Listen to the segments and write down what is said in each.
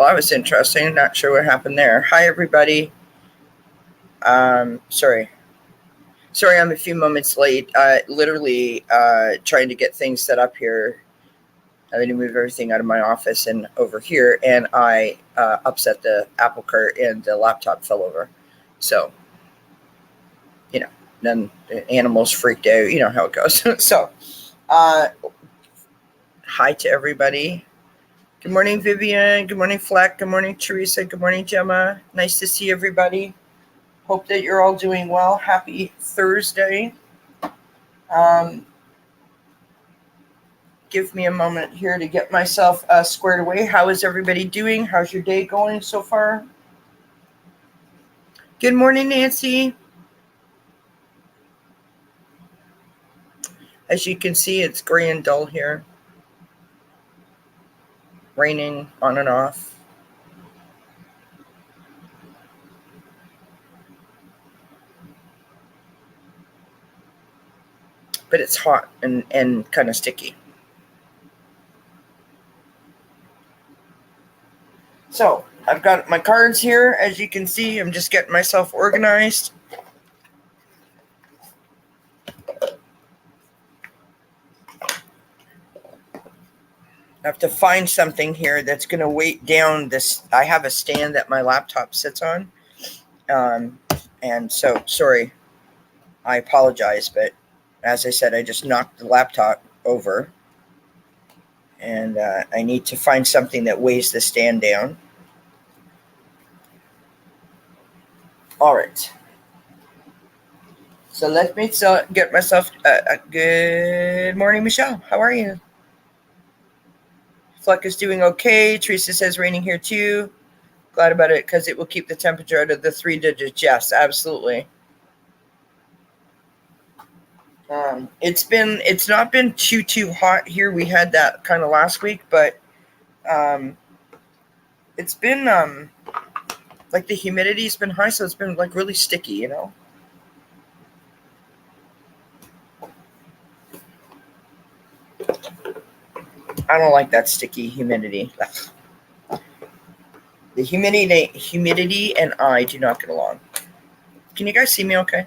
Well, that was interesting. Not sure what happened there. Hi, everybody. Sorry, I'm a few moments late. Literally trying to get things set up here. Having to move everything out of my office and over here, and I upset the apple cart, and the laptop fell over. So, then the animals freaked out. You know how it goes. So, hi to everybody. Good morning, Vivian. Good morning, Fleck. Good morning, Teresa. Good morning, Gemma. Nice to see everybody. Hope that you're all doing well. Happy Thursday. Give me a moment here to get myself squared away. How is everybody doing? How's your day going so far? Good morning, Nancy. As you can see, it's gray and dull here. Raining on and off. But it's hot and kind of sticky. So I've got my cards here. As you can see, I'm just getting myself organized. I have to find something here that's going to weight down this. I have a stand that my laptop sits on. And so, sorry, I apologize, but as I said, I just knocked the laptop over. And I need to find something that weighs the stand down. All right. So let me get myself. Good morning, Michelle. How are you? Fleck is doing okay. Teresa says raining here too. Glad about it because it will keep the temperature out of the 3 digits. Yes, absolutely. It's not been too hot here. We had that kind of last week, but it's been like the humidity's been high, so it's been like really sticky, you know. I don't like that sticky humidity. The humidity and I do not get along. Can you guys see me okay?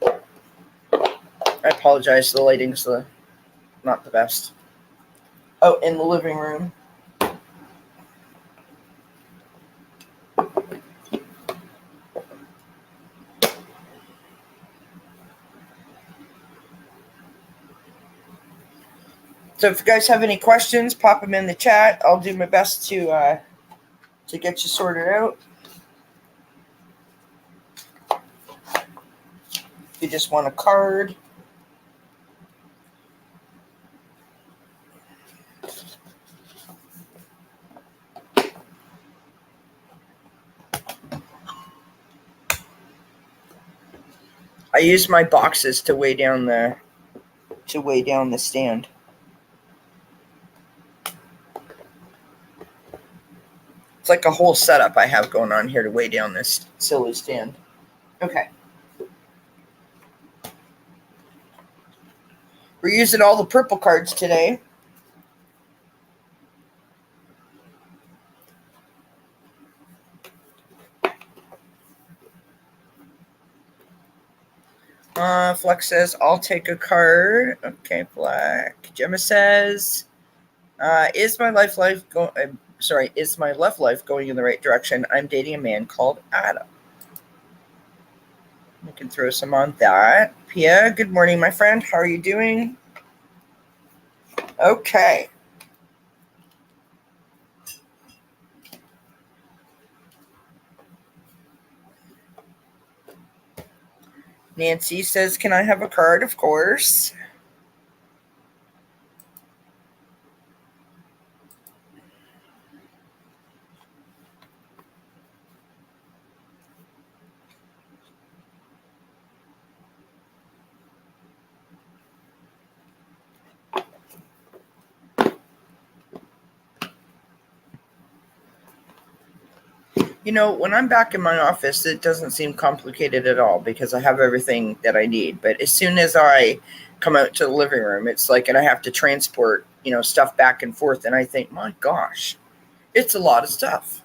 I apologize. The lighting's not the best. Oh, in the living room. So if you guys have any questions, pop them in the chat. I'll do my best to get you sorted out. If you just want a card. I use my boxes to weigh down the stand. It's like a whole setup I have going on here to weigh down this silly stand. Okay. We're using all the purple cards today. Flex says, I'll take a card. Okay, Black. Gemma says, is my left life going in the right direction? I'm dating a man called Adam. We can throw some on that. Pia, good morning, my friend. How are you doing? Okay. Nancy says, can I have a card? Of course. You know, when I'm back in my office, it doesn't seem complicated at all because I have everything that I need. But as soon as I come out to the living room, it's like, and I have to transport, stuff back and forth. And I think, my gosh, it's a lot of stuff.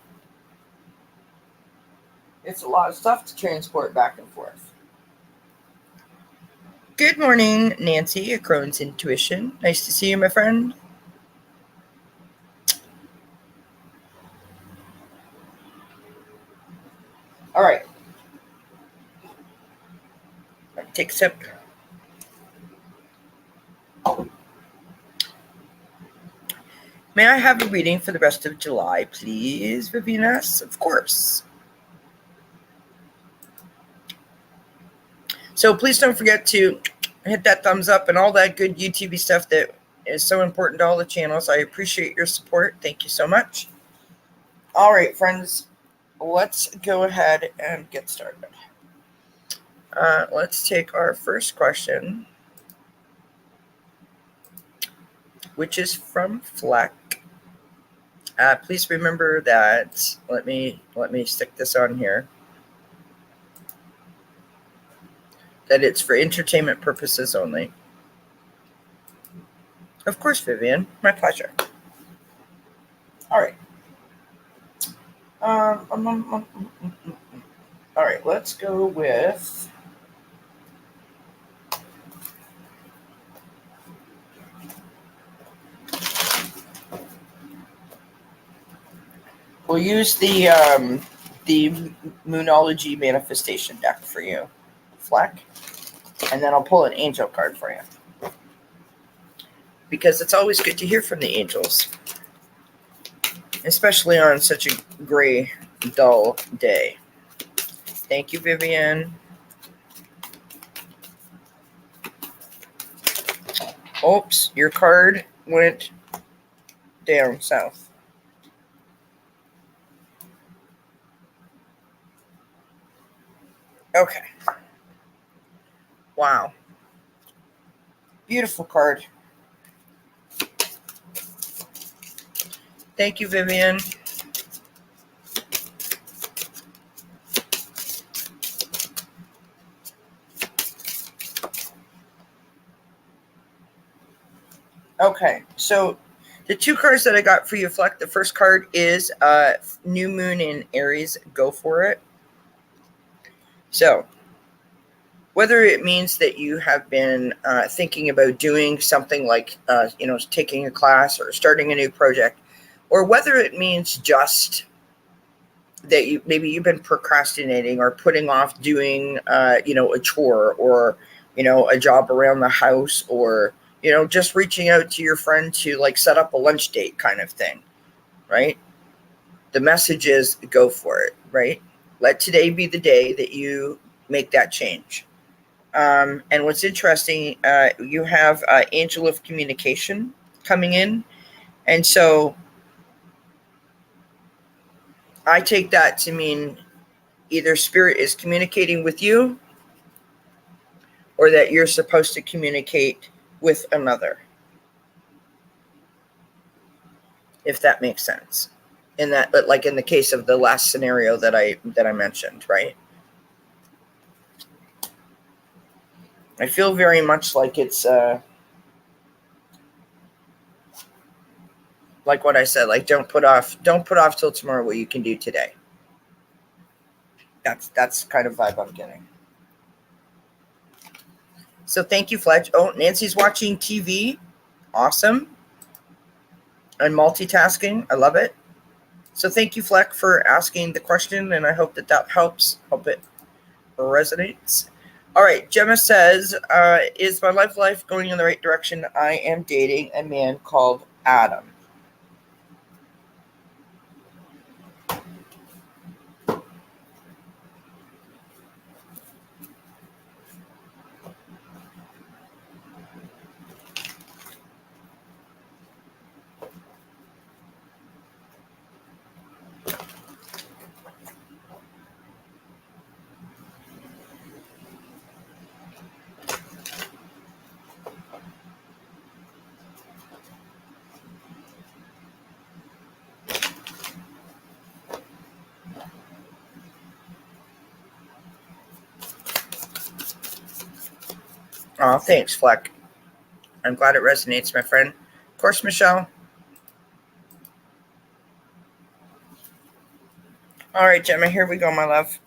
It's a lot of stuff to transport back and forth. Good morning, Nancy, at Crohn's Intuition. Nice to see you, my friend. All right. Take a sip. May I have a reading for the rest of July, please, Vivian S? Of course. So please don't forget to hit that thumbs up and all that good YouTube stuff that is so important to all the channels. I appreciate your support. Thank you so much. All right, friends, let's go ahead and get started. Let's take our first question, which is from Fleck. Please remember that. Let me stick this on here. That it's for entertainment purposes only. Of course, Vivian. My pleasure. All right. All right, let's go with we'll use the Moonology Manifestation deck for you, Fleck, and then I'll pull an angel card for you because it's always good to hear from the angels, especially on such a gray, dull day. Thank you, Vivian. Oops, your card went down south. Okay. Wow. Beautiful card. Thank you, Vivian. Okay, so the two cards that I got for you, Fleck, the first card is New Moon in Aries. Go for it. So, whether it means that you have been thinking about doing something like, taking a class or starting a new project, or whether it means just that you've been procrastinating or putting off doing, a chore or, a job around the house or, just reaching out to your friend to like set up a lunch date kind of thing, right? The message is go for it, right? Let today be the day that you make that change. And what's interesting, you have Angel of Communication coming in. And so I take that to mean either Spirit is communicating with you or that you're supposed to communicate with another, if that makes sense. In that, but like in the case of the last scenario that I mentioned, right? I feel very much like it's like what I said, like don't put off till tomorrow what you can do today. That's kind of vibe I'm getting. So thank you, Fletch. Oh, Nancy's watching TV. Awesome. And multitasking. I love it. So thank you, Fleck, for asking the question, and I hope that helps. Hope it resonates. All right, Gemma says, is my life going in the right direction? I am dating a man called Adam. Oh, thanks, Fleck. I'm glad it resonates, my friend. course, Michelle. All right, Gemma, here we go, my love.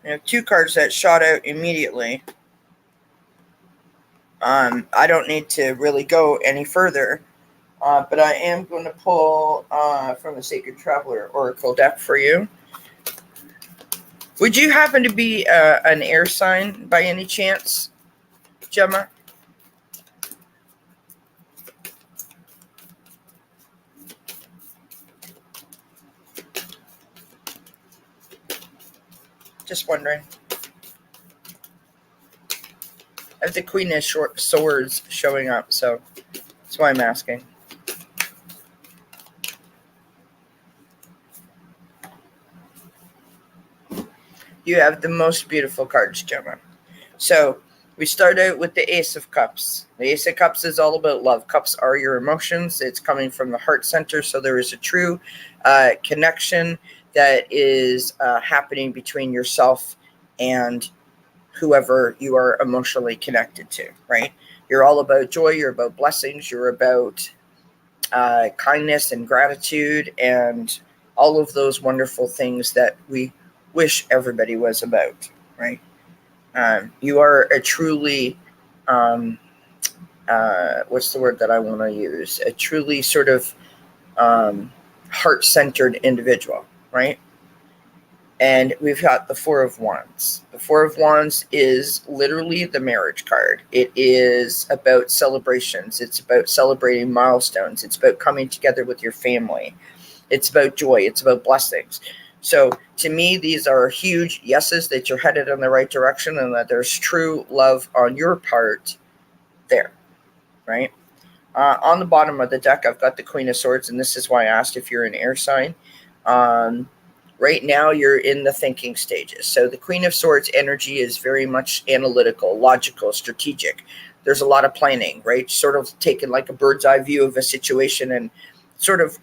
We have 2 cards that shot out immediately. I don't need to really go any further, but I am going to pull from the Sacred Traveler Oracle deck for you. Would you happen to be an air sign by any chance, Gemma? Just wondering. I have the Queen of Swords showing up, so that's why I'm asking. You have the most beautiful cards, Gemma. So we start out with the Ace of Cups. The Ace of Cups is all about love. Cups are your emotions. It's coming from the heart center, so there is a true connection that is happening between yourself and whoever you are emotionally connected to, right? You're all about joy. You're about blessings. You're about kindness and gratitude and all of those wonderful things that we wish everybody was about, right? You are a truly, what's the word that I want to use? A truly sort of heart-centered individual, right? And we've got the Four of Wands. The Four of Wands is literally the marriage card. It is about celebrations. It's about celebrating milestones. It's about coming together with your family. It's about joy. It's about blessings. So to me, these are huge yeses that you're headed in the right direction and that there's true love on your part there, right? On the bottom of the deck, I've got the Queen of Swords, and this is why I asked if you're an air sign. Right now, you're in the thinking stages. So the Queen of Swords energy is very much analytical, logical, strategic. There's a lot of planning, right? Sort of taking like a bird's eye view of a situation and sort of,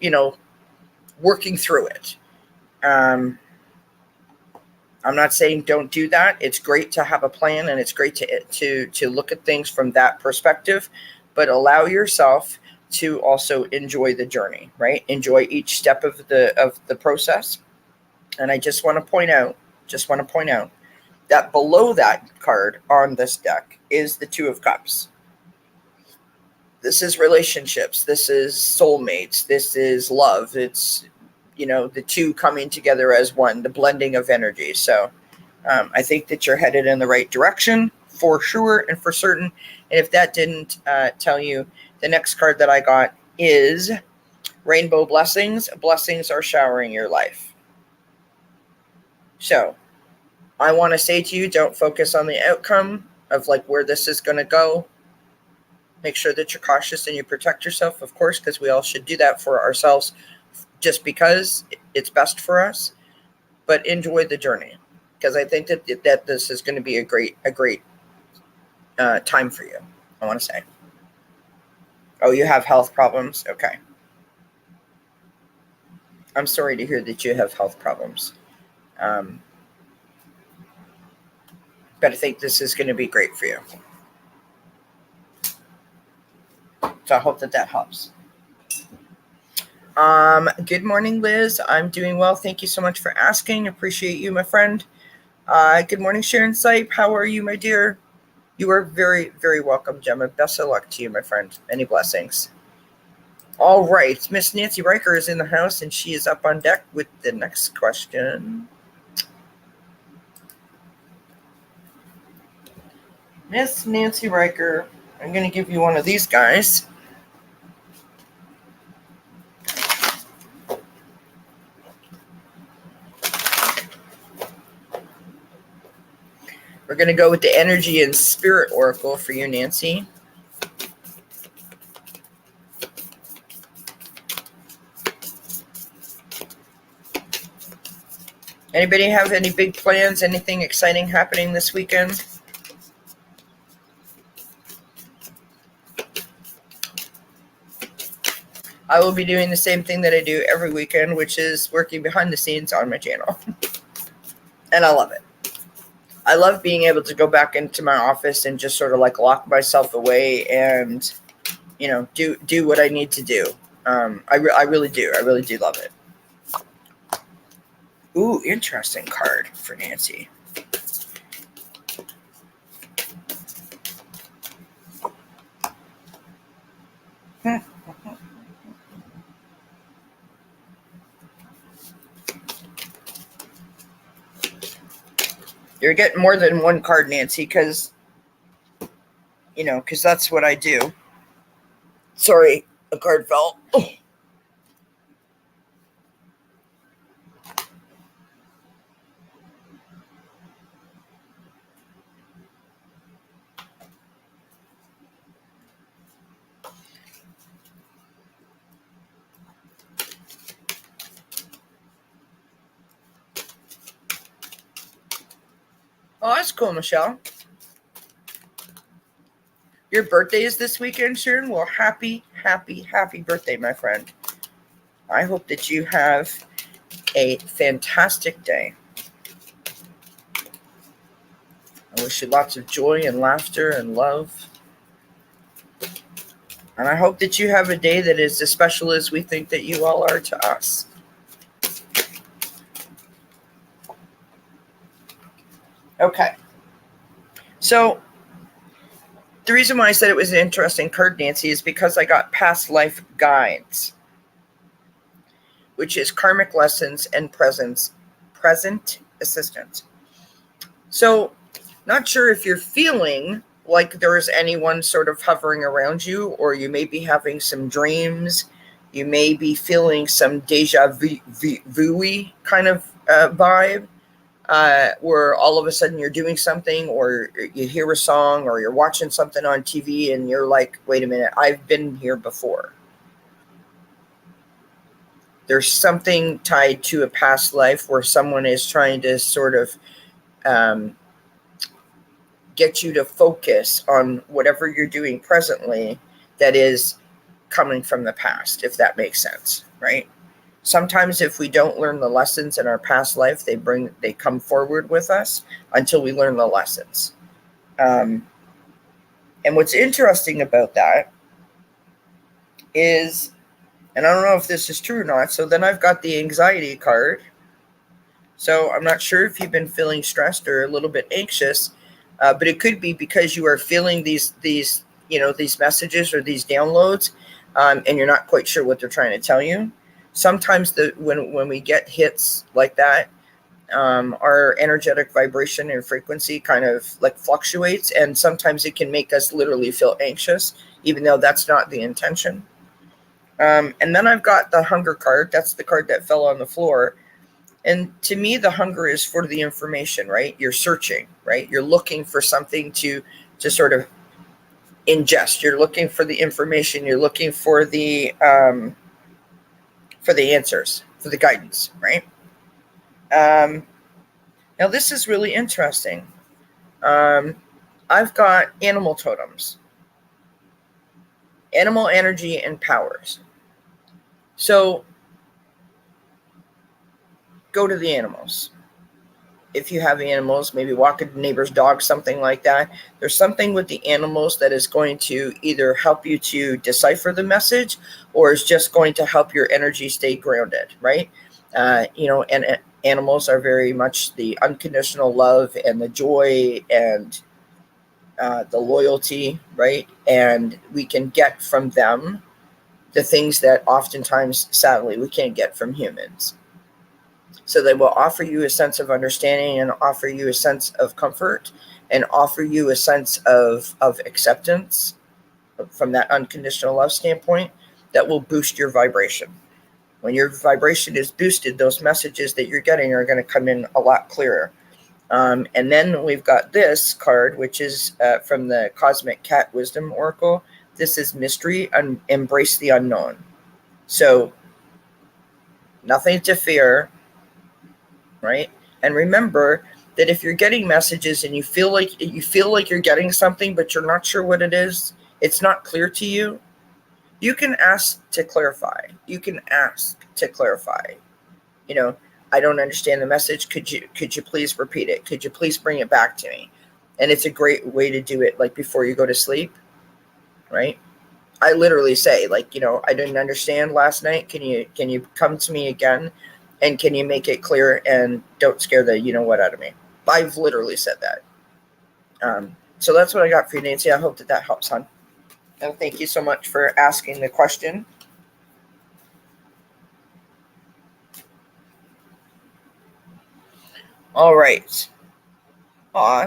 working through it. I'm not saying don't do that. It's great to have a plan, and it's great to look at things from that perspective, but allow yourself to also enjoy the journey, right? Enjoy each step of the process. And I just want to point out that below that card on this deck is the Two of Cups. This is relationships. This is soulmates. This is love. It's, the two coming together as one, the blending of energy. So I think that you're headed in the right direction for sure and for certain. And if that didn't tell you, the next card that I got is Rainbow Blessings. Blessings are showering your life. So I want to say to you, don't focus on the outcome of like where this is going to go. Make sure that you're cautious and you protect yourself, of course, because we all should do that for ourselves just because it's best for us. But enjoy the journey, because I think that this is going to be a great time for you, I want to say. Oh, you have health problems? Okay. I'm sorry to hear that you have health problems. But I think this is going to be great for you. So I hope that helps. Good morning, Liz. I'm doing well. Thank you so much for asking. Appreciate you, my friend. Good morning, Sharon Sipe. How are you, my dear? You are very, very welcome, Gemma. Best of luck to you, my friend. Many blessings. All right. Miss Nancy Riker is in the house, and she is up on deck with the next question. Miss Nancy Riker, I'm going to give you one of these guys. We're going to go with the Energy and Spirit Oracle for you, Nancy. Anybody have any big plans? Anything exciting happening this weekend? I will be doing the same thing that I do every weekend, which is working behind the scenes on my channel. And I love it. I love being able to go back into my office and just sort of like lock myself away and, do what I need to do. I really do. I really do love it. Ooh, interesting card for Nancy. You're getting more than one card, Nancy, because that's what I do. Sorry, a card fell. Oh. Oh, that's cool, Michelle. Your birthday is this weekend, Sharon? Well, happy birthday, my friend. I hope that you have a fantastic day. I wish you lots of joy and laughter and love. And I hope that you have a day that is as special as we think that you all are to us. Okay. So the reason why I said it was an interesting card, Nancy, is because I got past life guides, which is karmic lessons and present assistance. So not sure if you're feeling like there is anyone sort of hovering around you, or you may be having some dreams. You may be feeling some deja vu kind of vibe, where all of a sudden you're doing something, or you hear a song, or you're watching something on TV and you're like, wait a minute, I've been here before. There's something tied to a past life where someone is trying to sort of get you to focus on whatever you're doing presently that is coming from the past, if that makes sense, right? Sometimes if we don't learn the lessons in our past life, they come forward with us until we learn the lessons. And what's interesting about that is, and I don't know if this is true or not, so then I've got the anxiety card. So I'm not sure if you've been feeling stressed or a little bit anxious, but it could be because you are feeling these messages or these downloads, and you're not quite sure what they're trying to tell you. Sometimes when we get hits like that, our energetic vibration and frequency kind of like fluctuates, and sometimes it can make us literally feel anxious, even though that's not the intention. And then I've got the hunger card. That's the card that fell on the floor. And to me, the hunger is for the information, right? You're searching, right? You're looking for something to sort of ingest. You're looking for the information. You're looking for the answers, for the guidance, right? Now, this is really interesting. I've got animal totems, animal energy and powers. So go to the animals. If you have animals, maybe walk a neighbor's dog, something like that. There's something with the animals that is going to either help you to decipher the message, or is just going to help your energy stay grounded, right? And animals are very much the unconditional love and the joy and the loyalty, right? And we can get from them the things that oftentimes, sadly, we can't get from humans. So they will offer you a sense of understanding and offer you a sense of comfort and offer you a sense of acceptance from that unconditional love standpoint that will boost your vibration. When your vibration is boosted, those messages that you're getting are going to come in a lot clearer. And then we've got this card, which is from the Cosmic Cat Wisdom Oracle. This is Mystery and Embrace the Unknown. So nothing to fear, right? And remember that if you're getting messages and you feel like you're getting something, but you're not sure what it is, it's not clear to you, you can ask to clarify. You can ask to clarify. I don't understand the message. Could you please repeat it? Could you please bring it back to me? And it's a great way to do it, like before you go to sleep, right? I literally say, like, I didn't understand last night. Can you come to me again, and can you make it clear and don't scare the what out of me? I've literally said that. So that's what I got for you, Nancy. I hope that helps, hon. And thank you so much for asking the question. All right.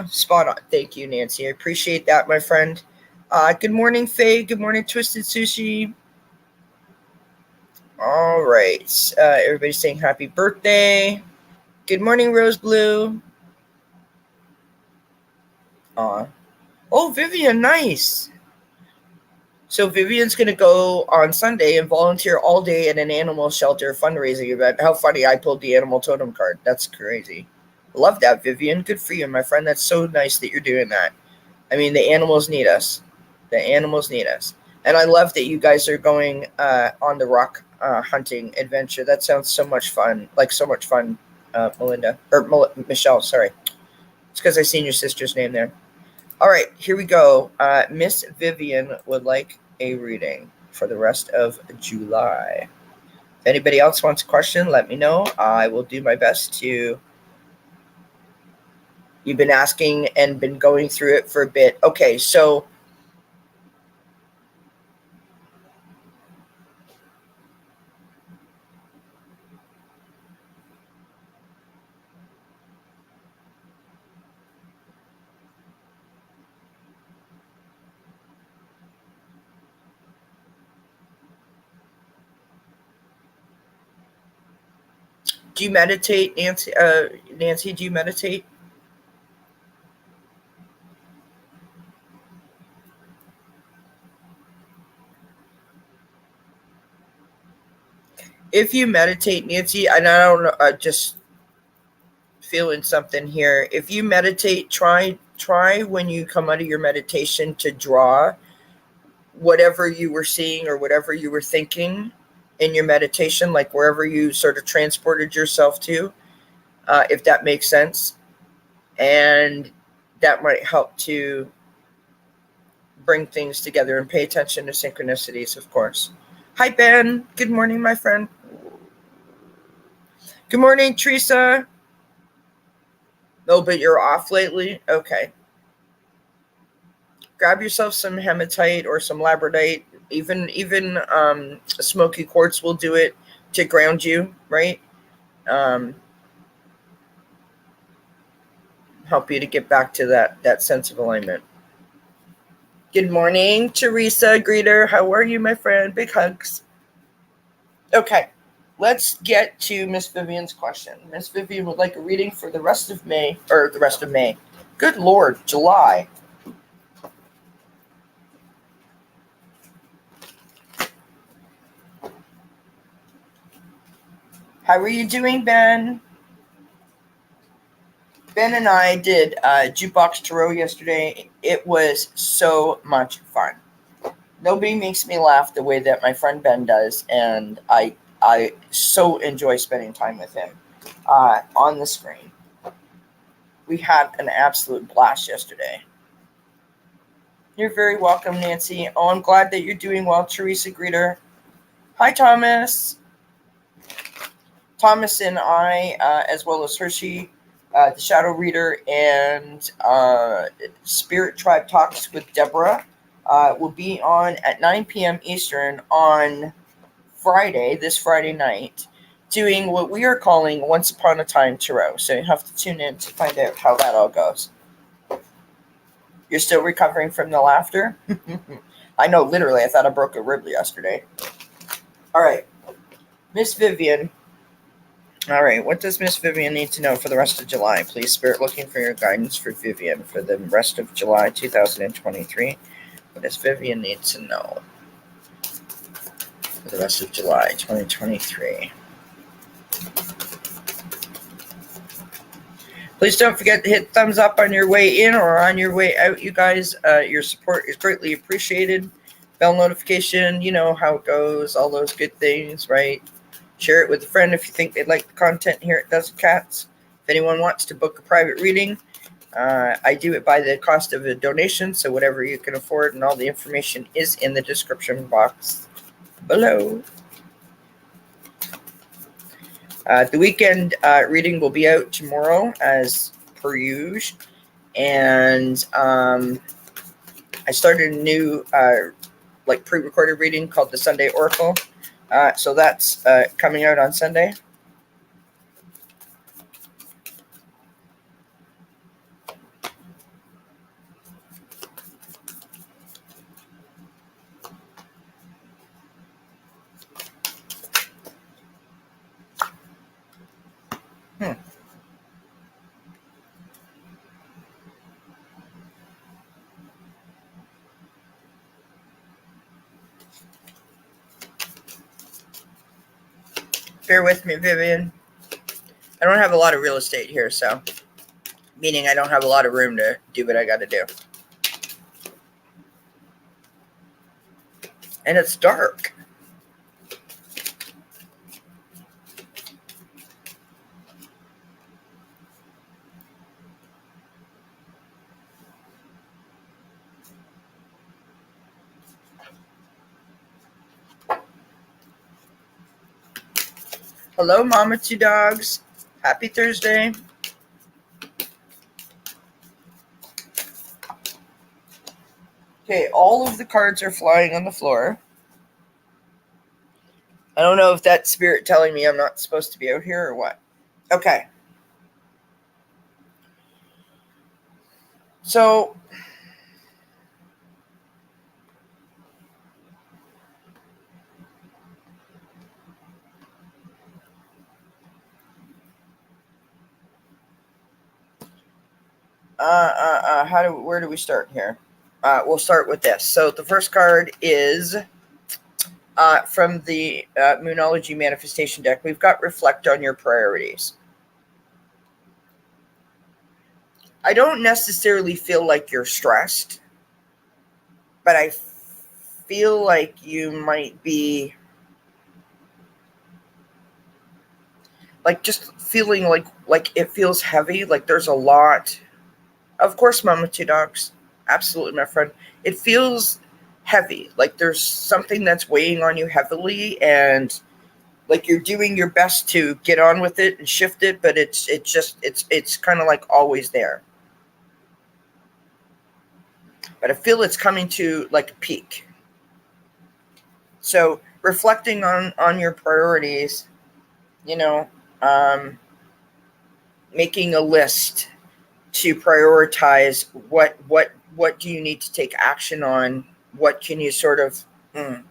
Spot on. Thank you, Nancy. I appreciate that, my friend. Good morning, Faye. Good morning, Twisted Sushi. All right. Everybody's saying happy birthday. Good morning, Rose Blue. Oh, Vivian, nice. So Vivian's going to go on Sunday and volunteer all day at an animal shelter fundraising event. How funny, I pulled the animal totem card. That's crazy. Love that, Vivian. Good for you, my friend. That's so nice that you're doing that. I mean, the animals need us. The animals need us. And I love that you guys are going on the rock hunting adventure. That sounds so much fun. Like, so much fun, Melinda. Or Michelle, sorry. It's because I seen your sister's name there. All right, here we go. Miss Vivian would like a reading for the rest of July. If anybody else wants a question, let me know. I will do my best to. You've been asking and been going through it for a bit. Okay, so do you meditate, Nancy? Nancy, do you meditate? If you meditate, Nancy, and I don't know, just feeling something here. If you meditate, try when you come out of your meditation to draw whatever you were seeing or whatever you were thinking in your meditation, like wherever you sort of transported yourself to, if that makes sense. And that might help to bring things together, and pay attention to synchronicities, of course. Hi, Ben. Good morning, my friend. Good morning, Teresa. Oh, but you're off lately? Okay. Grab yourself some hematite or some labradorite. Even smoky quartz will do it to ground you, right? Help you to get back to that sense of alignment. Good morning, Teresa Greeter. How are you, my friend? Big hugs. Okay, let's get to Miss Vivian's question. Miss Vivian would like a reading for the rest of May, or the rest of May. Good Lord, July. How are you doing, Ben? Ben and I did Jukebox Tarot yesterday. It was so much fun. Nobody makes me laugh the way that my friend Ben does, and I so enjoy spending time with him on the screen. We had an absolute blast yesterday. You're very welcome, Nancy. Oh, I'm glad that you're doing well, Teresa Greeter. Hi, Thomas. Thomas and I, as well as Hershey, the Shadow Reader, and Spirit Tribe Talks with Deborah will be on at 9 p.m. Eastern on Friday, this Friday night, doing what we are calling Once Upon a Time Tarot. So you have to tune in to find out how that all goes. You're still recovering from the laughter? I know, literally, I thought I broke a rib yesterday. All right. Miss Vivian. All right, what does Miss Vivian need to know for the rest of July? Please, Spirit, looking for your guidance for Vivian for the rest of July 2023. What does Vivian need to know for the rest of July 2023? Please don't forget to hit thumbs up on your way in or on your way out, you guys. Your support is greatly appreciated. Bell notification, you know how it goes, all those good things, right? Share it with a friend if you think they'd like the content here at Dozen Cats. If anyone wants to book a private reading, I do it by the cost of a donation, so whatever you can afford, and all the information is in the description box below. The weekend reading will be out tomorrow as per usual, and I started a new pre-recorded reading called the Sunday Oracle, so that's coming out on Sunday. Bear with me, Vivian. I don't have a lot of real estate here, so meaning I don't have a lot of room to do what I got to do. And it's dark. Hello, Mama Two Dogs. Happy Thursday. Okay, all of the cards are flying on the floor. I don't know if that's spirit telling me I'm not supposed to be out here or what. Okay. So, where do we start here? We'll start with this. So the first card is from the Moonology Manifestation deck. We've got Reflect on Your Priorities. I don't necessarily feel like you're stressed, but I feel like you might be like just feeling like it feels heavy, like there's a lot. Of course, Mama Two Dogs. Absolutely, my friend. It feels heavy, like there's something that's weighing on you heavily, and like you're doing your best to get on with it and shift it, but it's kind of like always there. But I feel it's coming to like a peak. So reflecting on your priorities, making a list to prioritize what do you need to take action on, what can you sort of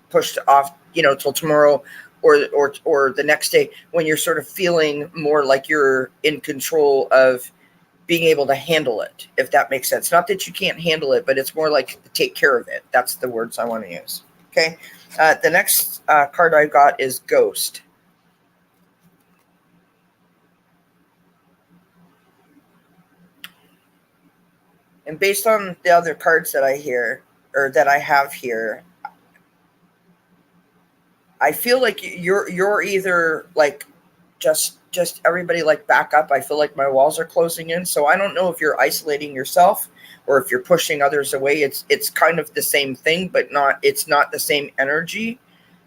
push off, till tomorrow or the next day, when you're sort of feeling more like you're in control of being able to handle it, if that makes sense. Not that you can't handle it, but it's more like take care of it. That's the words I want to use. Okay. The next card I got is Ghost. And based on the other cards that I have here, I feel like you're either like just everybody like back up. I feel like my walls are closing in. So I don't know if you're isolating yourself or if you're pushing others away. It's kind of the same thing, but it's not the same energy.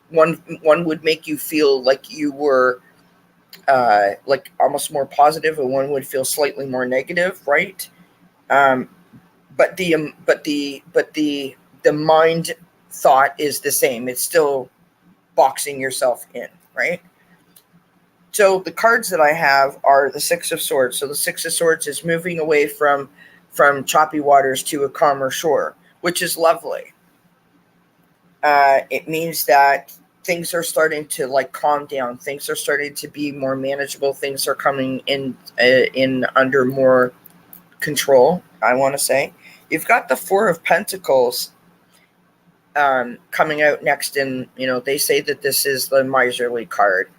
One would make you feel like you were like almost more positive, and one would feel slightly more negative, right? But the mind thought is the same. It's still boxing yourself in, right? So the cards that I have are the Six of Swords. So the Six of Swords is moving away from choppy waters to a calmer shore, which is lovely. It means that things are starting to like calm down. Things are starting to be more manageable. Things are coming in under more control, I want to say. You've got the Four of Pentacles coming out next, and they say that this is the miserly card.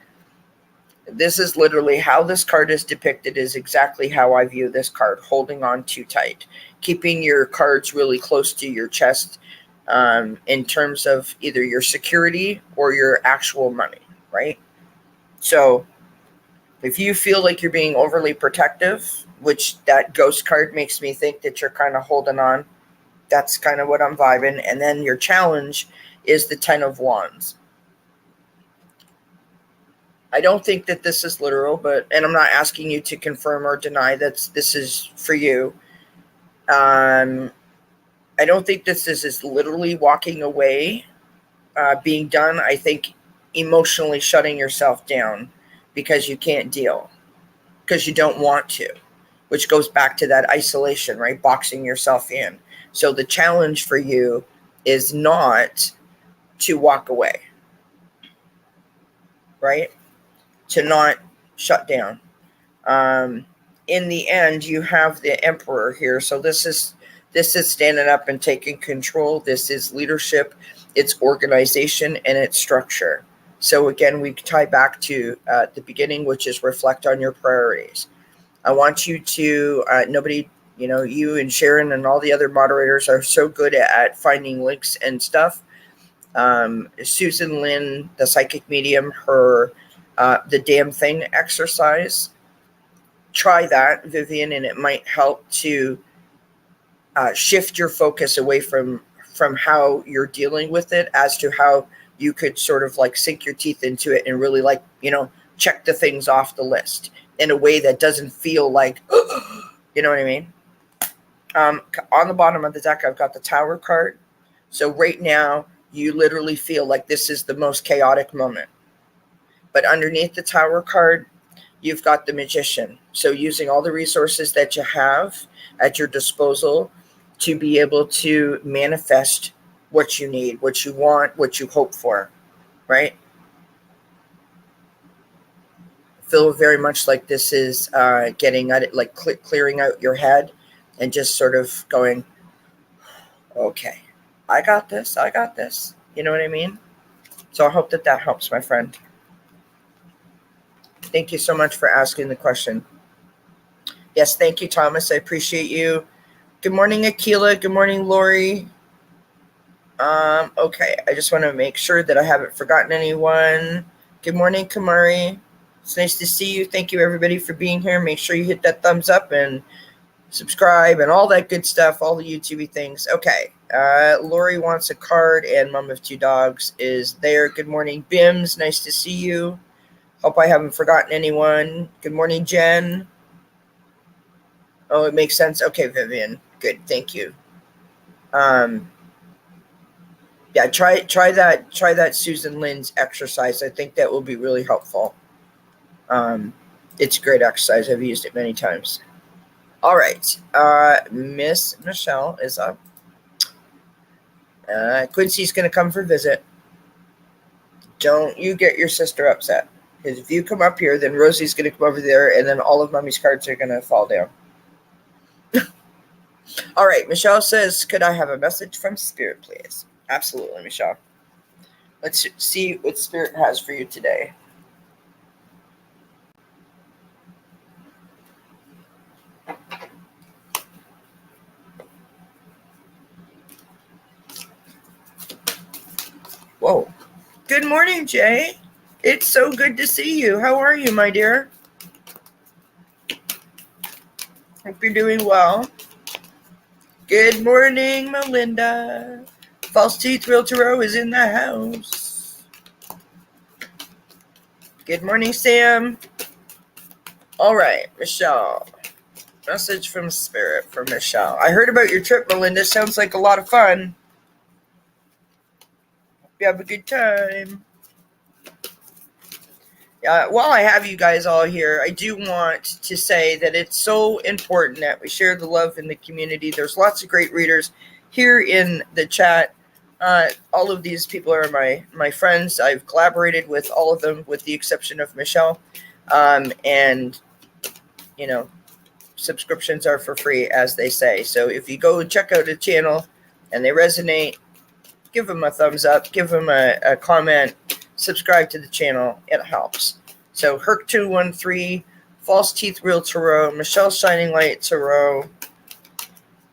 This is literally how this card is depicted, is exactly how I view this card: holding on too tight, keeping your cards really close to your chest, in terms of either your security or your actual money, right? So if you feel like you're being overly protective, which that ghost card makes me think that you're kind of holding on, that's kind of what I'm vibing. And then your challenge is the 10 of Wands. I don't think that this is literal, and I'm not asking you to confirm or deny that this is for you. I don't think this is literally walking away, being done. I think emotionally shutting yourself down because you can't deal, because you don't want to, which goes back to that isolation, right? Boxing yourself in. So the challenge for you is not to walk away, right? To not shut down. In the end, you have the Emperor here. So this is standing up and taking control. This is leadership, it's organization, and it's structure. So again, we tie back to the beginning, which is reflect on your priorities. I want you to, nobody, you and Sharon and all the other moderators are so good at finding links and stuff. Susan Lynn, the psychic medium, her the damn thing exercise. Try that, Vivian, and it might help to shift your focus away from how you're dealing with it, as to how you could sort of like sink your teeth into it and really check the things off the list in a way that doesn't feel like, you know what I mean? On the bottom of the deck, I've got the Tower card. So right now, you literally feel like this is the most chaotic moment. But underneath the Tower card, you've got the Magician. So using all the resources that you have at your disposal to be able to manifest what you need, what you want, what you hope for, right? Feel very much like this is getting at it, like clearing out your head and just sort of going, okay, I got this. You know what I mean? So I hope that helps, my friend. Thank you so much for asking the question. Yes, thank you, Thomas. I appreciate you. Good morning, Akila. Good morning, Lori. Okay, I just want to make sure that I haven't forgotten anyone. Good morning, Kamari. It's nice to see you. Thank you, everybody, for being here. Make sure you hit that thumbs up and subscribe and all that good stuff, all the YouTube things. Okay, Lori wants a card, and Mom of Two Dogs is there. Good morning, Bims. Nice to see you. Hope I haven't forgotten anyone. Good morning, Jen. Oh, it makes sense. Okay, Vivian. Good. Thank you. Yeah, try that Susan Lynn's exercise. I think that will be really helpful. It's a great exercise. I've used it many times. All right. Miss Michelle is up. Quincy's going to come for a visit. Don't you get your sister upset. Because if you come up here, then Rosie's going to come over there, and then all of Mommy's cards are going to fall down. All right. Michelle says, could I have a message from Spirit, please? Absolutely, Michelle. Let's see what Spirit has for you today. Whoa. Good morning, Jay. It's so good to see you. How are you, my dear? Hope you're doing well. Good morning, Melinda. False Teeth Realtor is in the house. Good morning, Sam. All right, Michelle. Message from Spirit for Michelle. I heard about your trip, Melinda. Sounds like a lot of fun. Hope you have a good time. While I have you guys all here, I do want to say that it's so important that we share the love in the community. There's lots of great readers here in the chat. All of these people are my friends. I've collaborated with all of them with the exception of Michelle. And, subscriptions are for free, as they say. So if you go and check out a channel and they resonate, give them a thumbs up, give them a comment, subscribe to the channel. It helps. So Herc213, False Teeth Real Tarot, Michelle Shining Light Tarot,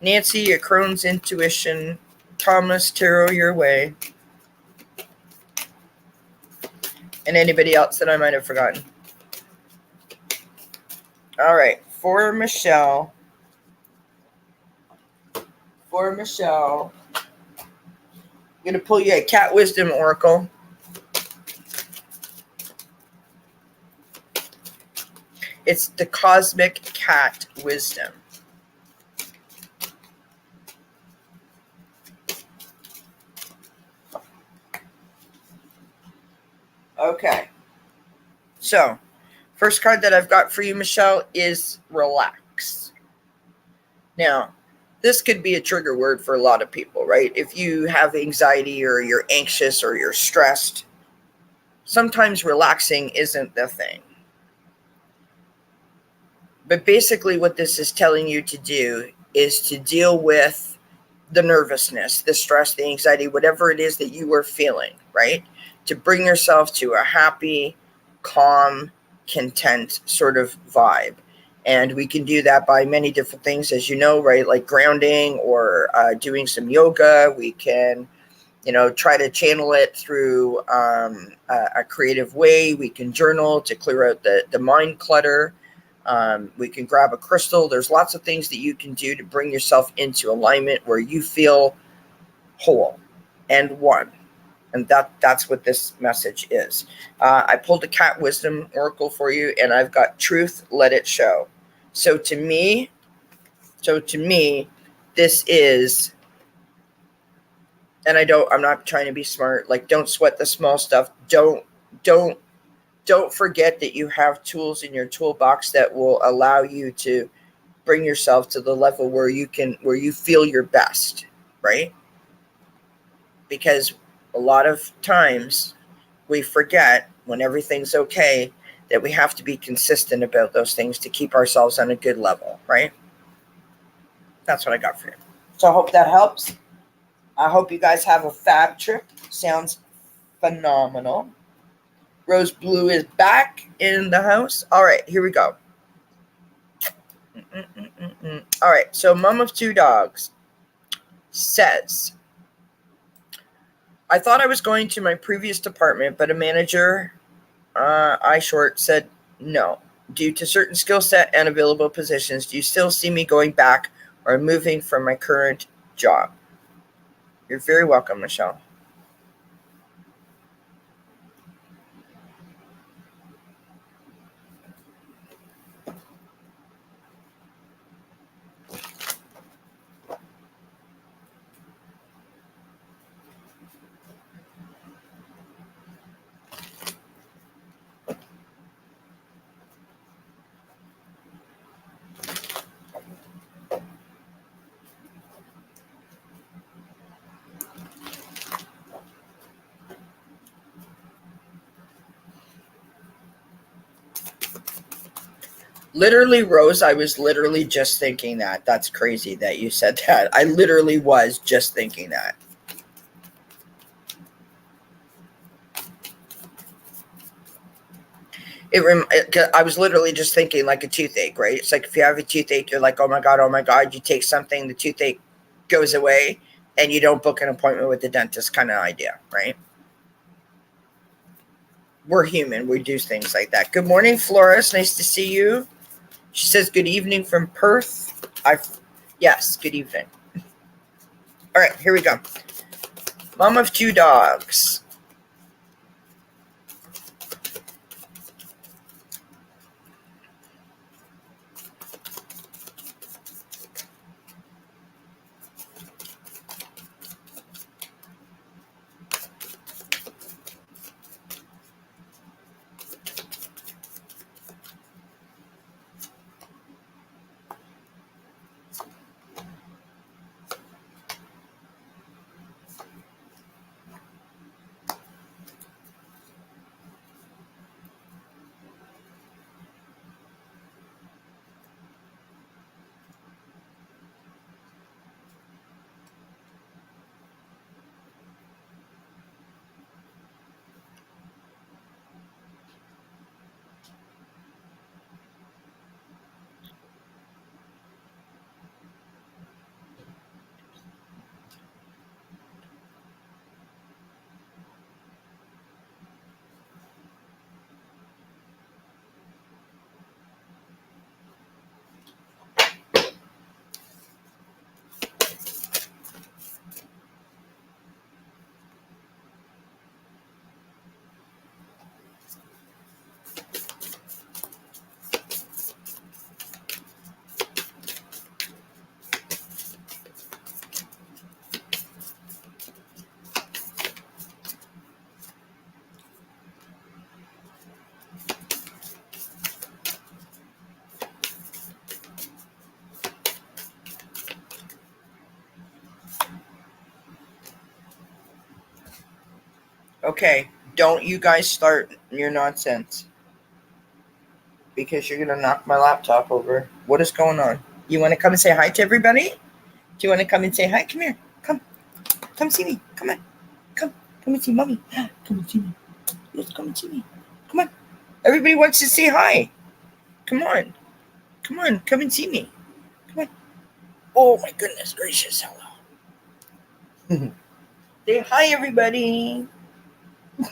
Nancy, A Crone's Intuition, Thomas, Tarot Your Way. And anybody else that I might have forgotten. All right, for Michelle, I'm going to pull you a Cat Wisdom Oracle. It's the Cosmic Cat Wisdom. Okay. So, first card that I've got for you, Michelle, is relax. Now, this could be a trigger word for a lot of people, right? If you have anxiety or you're anxious or you're stressed, sometimes relaxing isn't the thing. But basically what this is telling you to do is to deal with the nervousness, the stress, the anxiety, whatever it is that you are feeling, right? To bring yourself to a happy, calm, content sort of vibe. And we can do that by many different things, as you know, right? Like grounding or doing some yoga. We can, try to channel it through a creative way. We can journal to clear out the mind clutter. We can grab a crystal. There's lots of things that you can do to bring yourself into alignment where you feel whole and one. And that's what this message is. I pulled a Cat Wisdom Oracle for you, and I've got Truth, Let It Show. So to me, this is, and I'm not trying to be smart. Like, don't sweat the small stuff. Don't forget that you have tools in your toolbox that will allow you to bring yourself to the level where you feel your best, right? Because a lot of times we forget when everything's okay that we have to be consistent about those things to keep ourselves on a good level, right? That's what I got for you. So I hope that helps. I hope you guys have a fab trip. Sounds phenomenal. Rose Blue is back in the house. All right, here we go. All right, so Mom of Two Dogs says, I thought I was going to my previous department, but a manager, said no. Due to certain skill set and available positions, do you still see me going back or moving from my current job? You're very welcome, Michelle. Literally, Rose, I was literally just thinking that. That's crazy that you said that. I literally was just thinking that. I was literally just thinking like a toothache, right? It's like if you have a toothache, you're like, oh my God. You take something, the toothache goes away, and you don't book an appointment with the dentist kind of idea, right? We're human. We do things like that. Good morning, Flores. Nice to see you. She says good evening from Perth. Yes, good evening. All right, here we go. Mom of Two Dogs. Okay, don't you guys start your nonsense. Because you're going to knock my laptop over. What is going on? You want to come and say hi to everybody? Do you want to come and say hi? Come here. Come see me. Come on. Come and see mommy. Come and see me. Yes, come and see me. Come on. Everybody wants to say hi. Come on. Come and see me. Come on. Oh my goodness gracious. Hello. Say hi, everybody.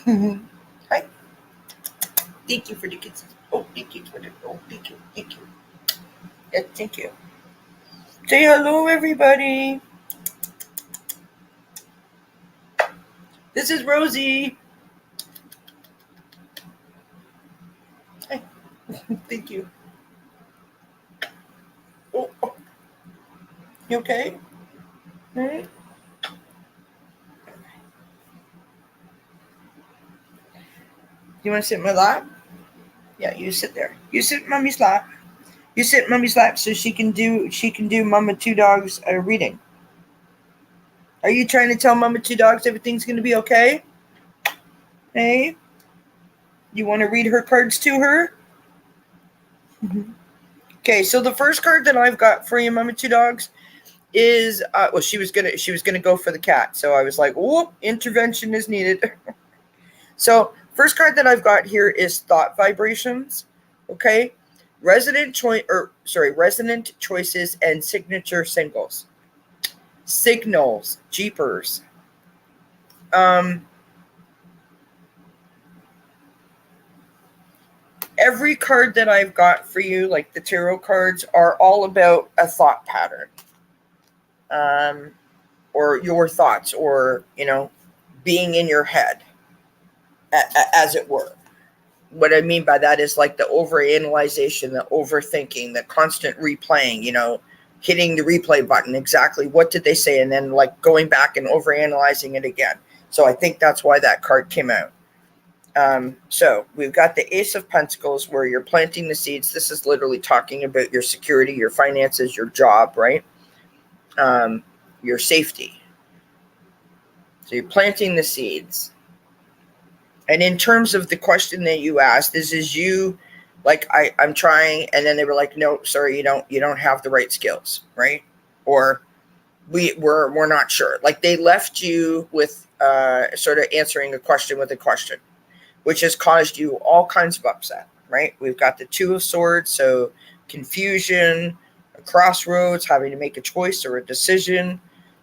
Hi. Thank you for the kisses. Oh, thank you for the. Oh, thank you. Yeah, thank you. Say hello, everybody. This is Rosie. Hi. Thank you. Oh, you okay? All right. You want to sit in my lap? Yeah, you sit there. You sit in mommy's lap. You sit in mommy's lap so she can do Mama Two Dogs reading. Are you trying to tell Mama Two Dogs everything's going to be okay? Hey? You want to read her cards to her? Mm-hmm. Okay, so the first card that I've got for you, Mama Two Dogs, is well, she was gonna go for the cat, so I was like, "Whoop! Intervention is needed." So, first card that I've got here is Thought Vibrations. Okay, resonant choices and signature signals. Jeepers. Every card that I've got for you, like the tarot cards, are all about a thought pattern. Or your thoughts, or, being in your head, as it were. What I mean by that is like the overanalyzation, the overthinking, the constant replaying, hitting the replay button. Exactly what did they say? And then like going back and overanalyzing it again. So I think that's why that card came out. So we've got the Ace of Pentacles, where you're planting the seeds. This is literally talking about your security, your finances, your job, right? Your safety. So you're planting the seeds. And in terms of the question that you asked, this is you, like, I'm trying, and then they were like, no, sorry, you don't have the right skills, right? Or we're not sure. Like, they left you with sort of answering a question with a question, which has caused you all kinds of upset, right? We've got the Two of Swords, so confusion, a crossroads, having to make a choice or a decision.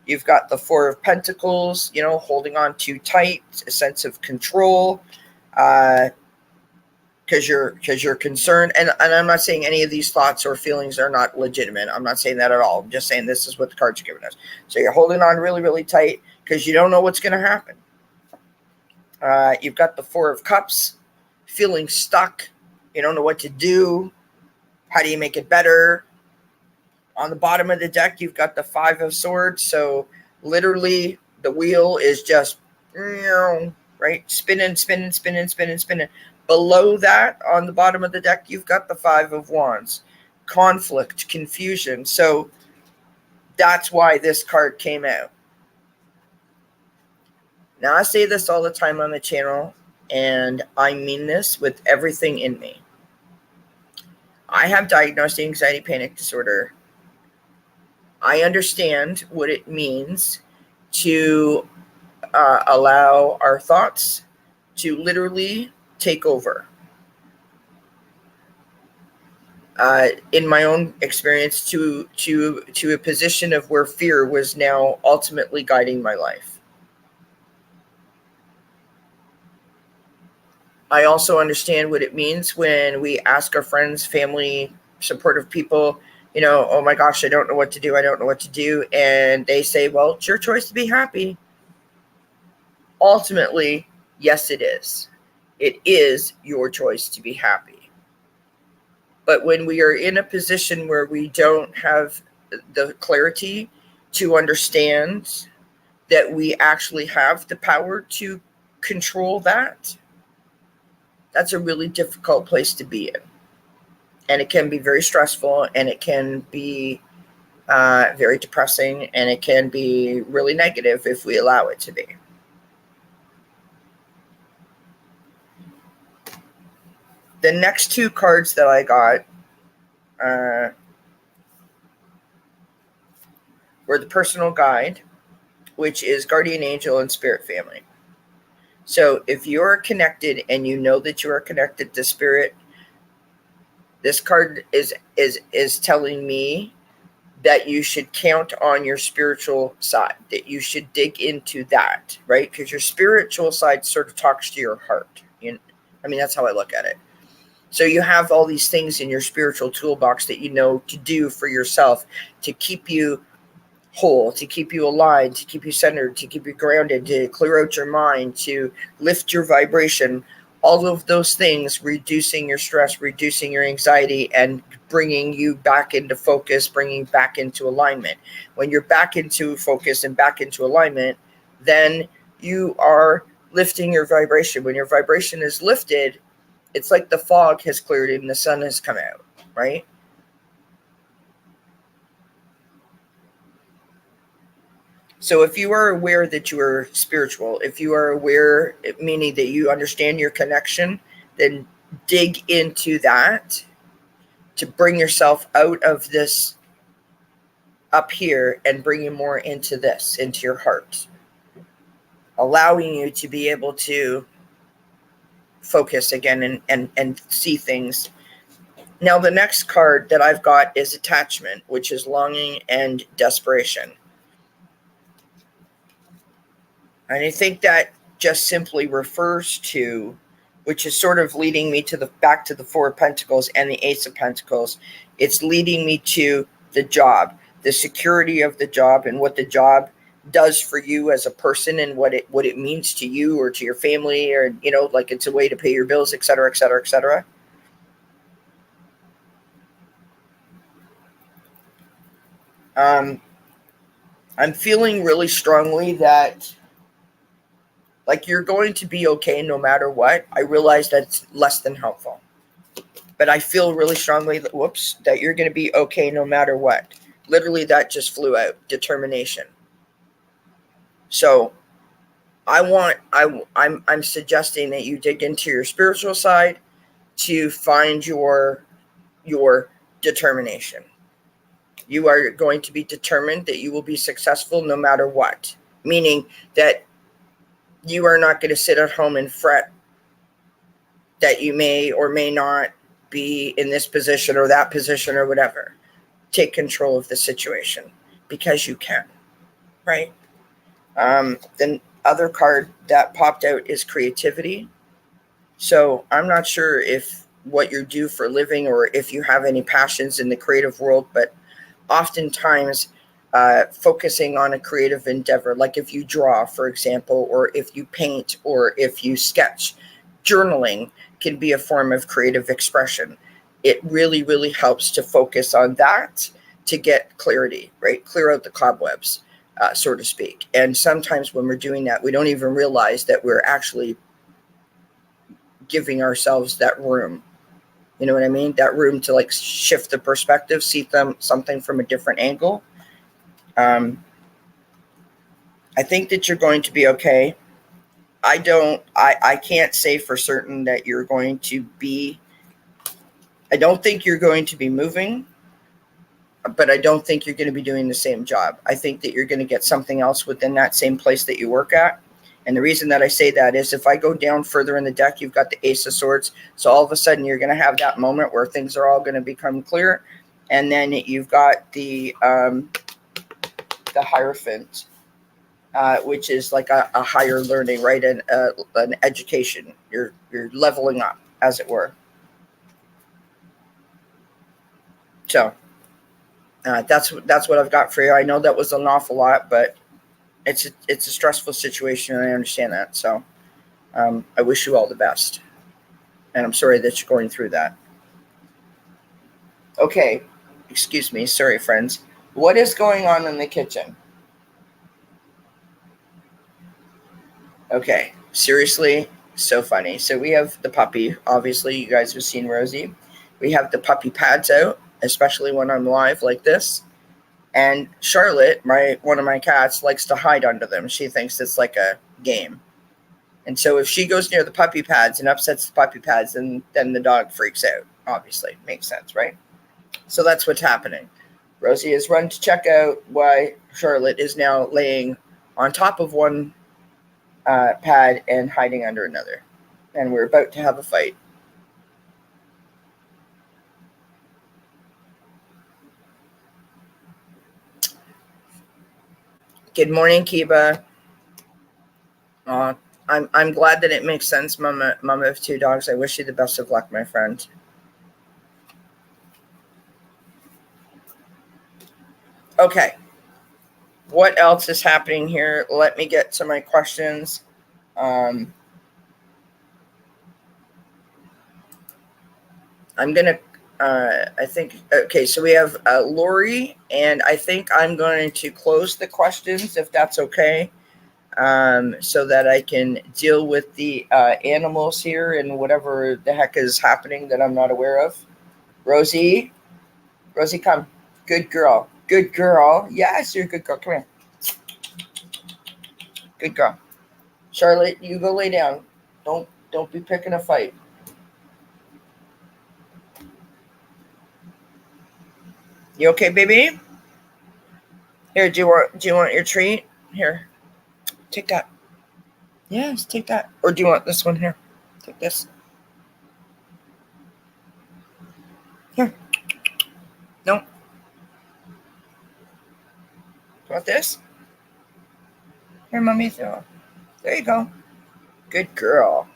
You've got the Four of Pentacles, holding on too tight, a sense of control, because you're concerned. And I'm not saying any of these thoughts or feelings are not legitimate. I'm not saying that at all. I'm just saying this is what the cards are giving us. So you're holding on really, really tight because you don't know what's going to happen. You've got the Four of Cups, feeling stuck. You don't know what to do. How do you make it better? On the bottom of the deck, you've got the Five of Swords. So literally the wheel is just, right? Spinning. Below that, on the bottom of the deck, you've got the Five of Wands. Conflict, confusion. So that's why this card came out. Now, I say this all the time on the channel, and I mean this with everything in me. I have diagnosed anxiety panic disorder. I understand what it means to allow our thoughts to literally take over. In my own experience, to a position of where fear was now ultimately guiding my life. I also understand what it means when we ask our friends, family, supportive people, oh my gosh, I don't know what to do. And they say, well, it's your choice to be happy. Ultimately, yes, it is. It is your choice to be happy. But when we are in a position where we don't have the clarity to understand that we actually have the power to control that, that's a really difficult place to be in. And it can be very stressful, and it can be very depressing, and it can be really negative if we allow it to be. the next two cards that I got were the personal guide, which is guardian angel and spirit family. So if you're connected and you know that you are connected to spirit, this card is telling me that you should count on your spiritual side, that you should dig into that, right? Because your spiritual side sort of talks to your heart. That's how I look at it. So you have all these things in your spiritual toolbox that you know to do for yourself to keep you whole, to keep you aligned, to keep you centered, to keep you grounded, to clear out your mind, to lift your vibration. All of those things, reducing your stress, reducing your anxiety, and bringing you back into focus, bringing back into alignment. When you're back into focus and back into alignment, then you are lifting your vibration. When your vibration is lifted, it's like the fog has cleared and the sun has come out, right? So if you are aware that you are spiritual, if you are aware, meaning that you understand your connection, then dig into that to bring yourself out of this up here and bring you more into this, into your heart, allowing you to be able to focus again and see things. Now, the next card that I've got is attachment, which is longing and desperation. And I think that just simply refers to, which is sort of leading me to back to the Four of Pentacles and the Ace of Pentacles. It's leading me to the job, the security of the job, and what the job does for you as a person, and what it means to you or to your family, or like it's a way to pay your bills, et cetera, et cetera, et cetera. I'm feeling really strongly that you're going to be okay no matter what. I realize that it's less than helpful, but I feel really strongly that you're going to be okay no matter what. Literally, that just flew out. Determination. So I'm suggesting that you dig into your spiritual side to find your determination. You are going to be determined that you will be successful no matter what, meaning that you are not going to sit at home and fret that you may or may not be in this position or that position or whatever. Take control of the situation because you can, right? The other card that popped out is creativity. So I'm not sure if what you do for a living or if you have any passions in the creative world, but oftentimes focusing on a creative endeavor, like if you draw, for example, or if you paint, or if you sketch, journaling can be a form of creative expression. It really, really helps to focus on that to get clarity, right? Clear out the cobwebs, so to speak. And sometimes when we're doing that, we don't even realize that we're actually giving ourselves that room. You know what I mean? That room to shift the perspective, see something from a different angle. I think that you're going to be okay. I can't say for certain that you're going to be, I don't think you're going to be moving, but I don't think you're going to be doing the same job. I think that you're going to get something else within that same place that you work at. And the reason that I say that is if I go down further in the deck, you've got the Ace of Swords. So all of a sudden you're going to have that moment where things are all going to become clear. And then you've got the Hierophant, which is like a higher learning, right? An education. You're leveling up, as it were. So that's what I've got for you. I know that was an awful lot, but it's a stressful situation, and I understand that. So I wish you all the best, and I'm sorry that you're going through that. Okay, excuse me. Sorry, friends. What is going on in the kitchen? Okay, seriously, so funny. So we have the puppy. Obviously, you guys have seen Rosie. We have the puppy pads out, especially when I'm live like this. And Charlotte, one of my cats, likes to hide under them. She thinks it's like a game. And so if she goes near the puppy pads and upsets the puppy pads, then the dog freaks out. Obviously, makes sense, right? So that's what's happening. Rosie has run to check out why Charlotte is now laying on top of one pad and hiding under another. And we're about to have a fight. Good morning, Kiba. I'm glad that it makes sense, Mama of two dogs. I wish you the best of luck, my friend. Okay. What else is happening here? Let me get to my questions. I'm going to, I think, okay, so we have Lori, and I think I'm going to close the questions if that's okay, so that I can deal with the animals here and whatever the heck is happening that I'm not aware of. Rosie, come. Good girl. Good girl. Yes, you're a good girl. Come here. Good girl. Charlotte, you go lay down. Don't be picking a fight. You okay, baby? Here, do you want your treat? Here. Take that. Yes, take that. Or do you want this one here? Take this. Here. No. You want this? Here, mommy. There you go. Good girl.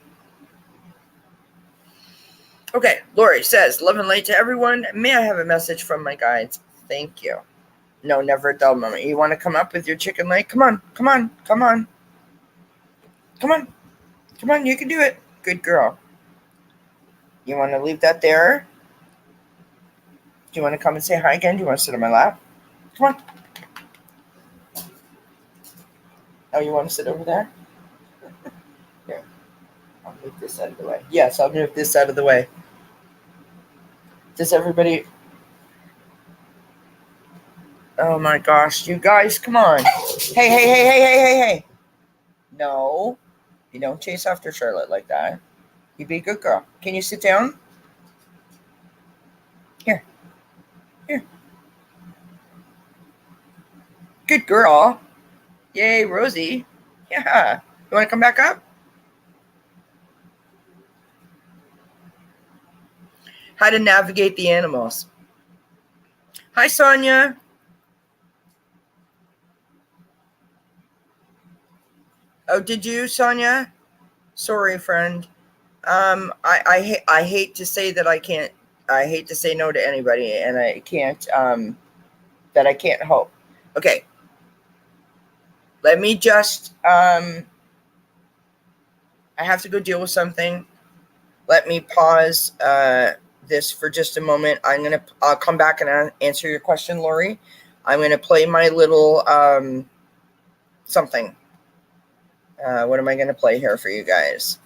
Okay, Lori says, love and light to everyone. May I have a message from my guides? Thank you. No, never a dull moment. You want to come up with your chicken leg? Come on. Come on. Come on. Come on. Come on. You can do it. Good girl. You want to leave that there? Do you want to come and say hi again? Do you want to sit on my lap? Come on. Oh, you want to sit over there? Here. I'll move this out of the way. Yes, I'll move this out of the way. Does everybody... Oh my gosh, you guys, come on. Hey. No, you don't chase after Charlotte like that. You be a good girl. Can you sit down? Here. Good girl. Yay, Rosie. Yeah. You want to come back up? How to navigate the animals. Hi, Sonia. Oh, did you, Sonia? Sorry, friend. I hate to say that I can't. I hate to say no to anybody, and I can't. That I can't help. Okay. Let me just. I have to go deal with something. Let me pause this for just a moment. I'll come back and answer your question, Lori. I'm gonna play my little something. What am I gonna play here for you guys?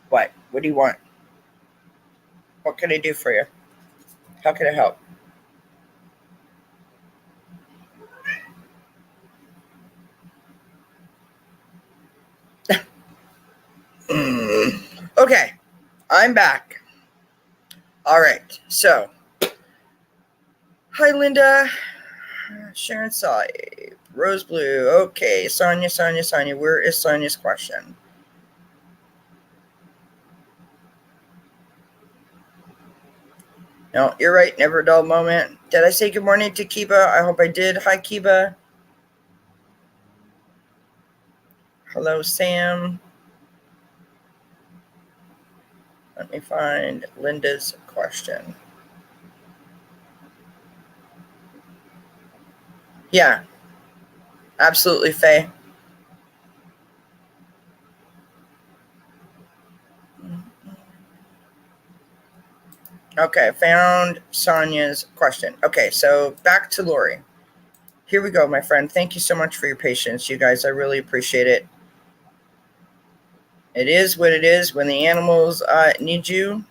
What? What do you want? What can I do for you? How can I help? Okay, I'm back. All right, so hi, Linda. Sharon Sai, Rose Blue. Okay, Sonia. Where is Sonia's question? No, you're right. Never a dull moment. Did I say good morning to Kiba? I hope I did. Hi, Kiba. Hello, Sam. Let me find Linda's question. Yeah, absolutely, Faye. Okay, found Sonia's question. Okay, so back to Lori. Here we go, my friend. Thank you so much for your patience, you guys. I really appreciate it. It is what it is when the animals need you.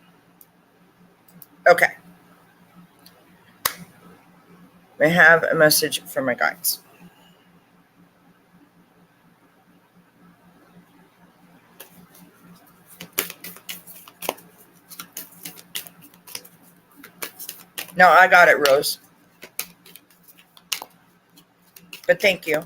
Okay. I have a message from my guides. No, I got it, Rose. But thank you.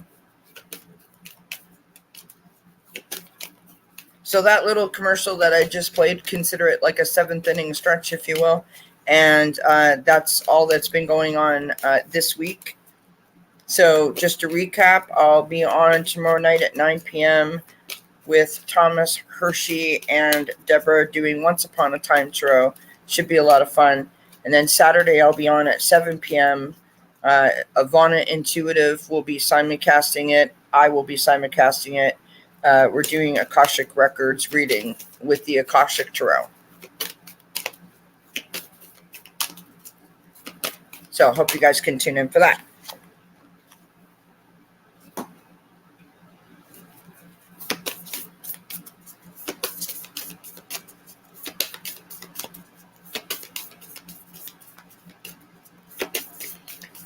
So that little commercial that I just played, consider it like a seventh inning stretch, if you will. And that's all that's been going on this week. So just to recap, I'll be on tomorrow night at 9 p.m. with Thomas, Hershey, and Deborah doing Once Upon a Time Tarot. Should be a lot of fun. And then Saturday I'll be on at 7 p.m. Ivana Intuitive will be simulcasting it. I will be simulcasting it. We're doing Akashic Records reading with the Akashic Tarot. So I hope you guys can tune in for that.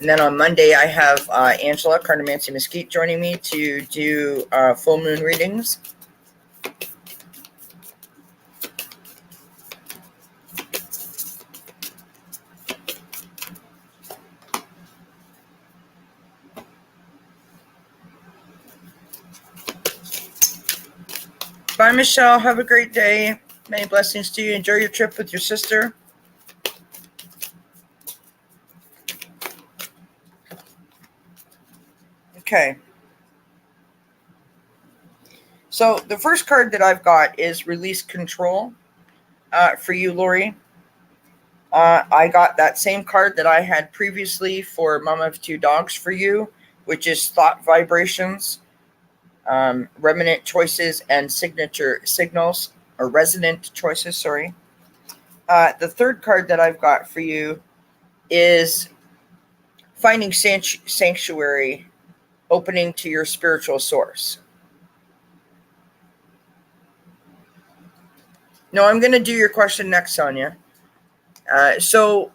And then on Monday, I have Angela Cardomancy Mesquite joining me to do full moon readings. Bye, Michelle. Have a great day. Many blessings to you. Enjoy your trip with your sister. Okay. So the first card that I've got is Release Control for you, Lori. I got that same card that I had previously for Mama of Two Dogs for you, which is Thought Vibrations, Remnant Choices, and Signature Signals, or Resonant Choices, sorry. The third card that I've got for you is Finding Sanctuary, Opening to Your Spiritual Source. No, I'm going to do your question next, Sonia. So